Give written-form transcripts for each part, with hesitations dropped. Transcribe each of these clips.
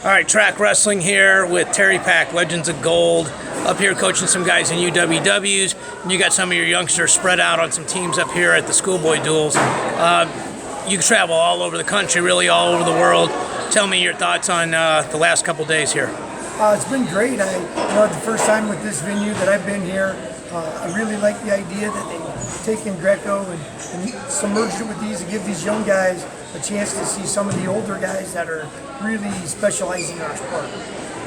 All right, Track Wrestling here with Terry Pack, Legends of Gold, up here coaching some guys in UWWs. And you got some of your youngsters spread out on some teams up here at the schoolboy duels. You travel all over the country, really all over the world. Tell me your thoughts on the last couple days here. It's been great. The first time with this venue that I've been here, I really like the idea that they've taken Greco and submerged it with these to give these young guys a chance to see some of the older guys that are really specializing in our sport.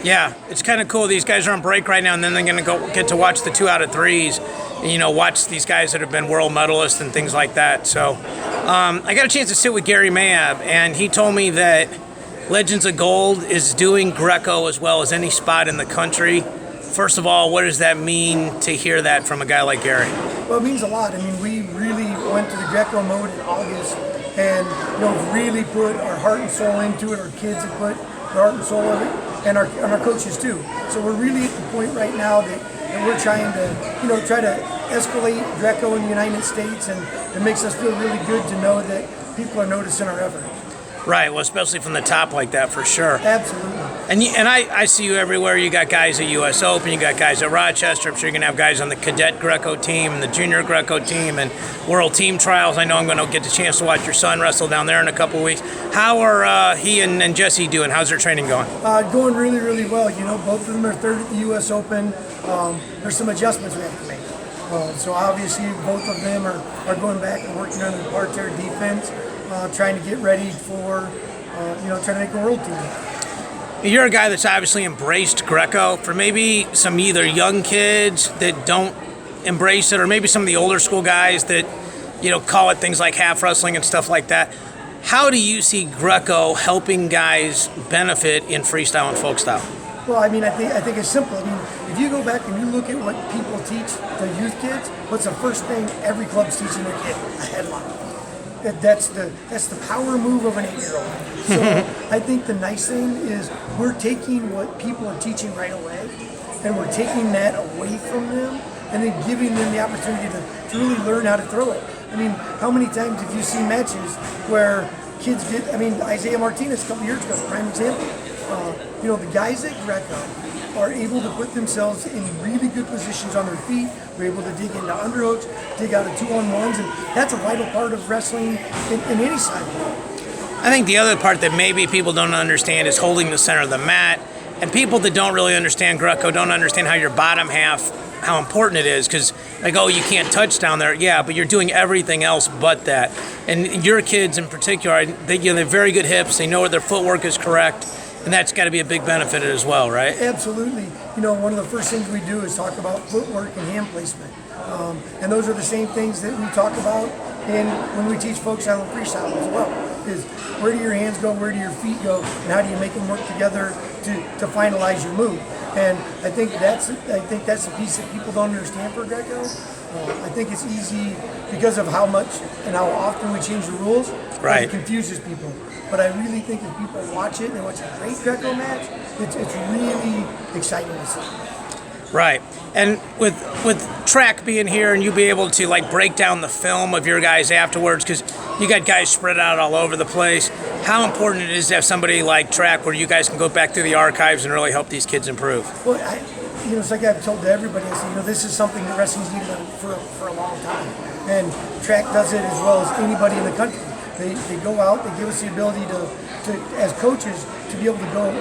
Yeah, it's kind of cool. These guys are on break right now, and then they're going to get to watch the 2 out of 3s, and, watch these guys that have been world medalists and things like that. So I got a chance to sit with Gary Mayab, and he told me that Legends of Gold is doing Greco as well as any spot in the country. First of all, what does that mean to hear that from a guy like Gary? Well, it means a lot. I mean, we really went to the Greco mode in August and really put our heart and soul into it. Our kids have put their heart and soul in it, and our coaches too. So we're really at the point right now that we're trying to try to escalate Greco in the United States, and it makes us feel really good to know that people are noticing our effort. Right, well, especially from the top like that, for sure. Absolutely. And I see you everywhere. You got guys at U.S. Open, you got guys at Rochester. I'm sure you're going to have guys on the cadet Greco team and the junior Greco team and World Team Trials. I know I'm going to get the chance to watch your son wrestle down there in a couple of weeks. How are he and Jesse doing? How's their training going? Going really, really well. Both of them are third at the U.S. Open. There's some adjustments we have to make. So obviously both of them are going back and working on the parterre defense. Trying to get ready for, trying to make a world team. You're a guy that's obviously embraced Greco. For maybe some either young kids that don't embrace it, or maybe some of the older school guys that, call it things like half wrestling and stuff like that. How do you see Greco helping guys benefit in freestyle and folk style? Well, I think it's simple. If you go back and you look at what people teach the youth kids, what's the first thing every club's teaching their kid? A headlock. That's the power move of an 8-year-old. So I think the nice thing is we're taking what people are teaching right away, and we're taking that away from them, and then giving them the opportunity to really learn how to throw it. How many times have you seen matches where kids get? Isaiah Martinez a couple years ago is a prime example. The guys at Greco are able to put themselves in really good positions on their feet. We're able to dig into underhooks, dig out of 2-on-1s, and that's a vital part of wrestling in any side. I think the other part that maybe people don't understand is holding the center of the mat. And people that don't really understand Greco don't understand how your bottom half, how important it is, because you can't touch down there. Yeah, but you're doing everything else but that. And your kids in particular, they have very good hips. They know their footwork is correct. And that's got to be a big benefit as well, right? Absolutely. One of the first things we do is talk about footwork and hand placement. And those are the same things that we talk about when we teach folk style and freestyle as well. Is where do your hands go, where do your feet go, and how do you make them work together to finalize your move? And I think that's the piece that people don't understand for Greco. I think it's easy because of how much and how often we change the rules. Right. It confuses people. But I really think if people watch it and watch a great Greco match, it's really exciting to see. Right. And with Track being here and you be able to break down the film of your guys afterwards, because you got guys spread out all over the place, how important it is to have somebody like Track where you guys can go back through the archives and really help these kids improve? Well, it's like I've told everybody, I say, this is something that wrestling's needed for a long time. And Track does it as well as anybody in the country. They go out, they give us the ability to as coaches, to be able to go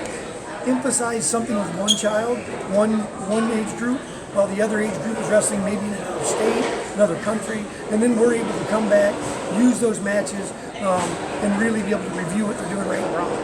emphasize something with one child, one age group, while the other age group is wrestling maybe in another state, another country, and then we're able to come back, use those matches, and really be able to review what they're doing right and wrong.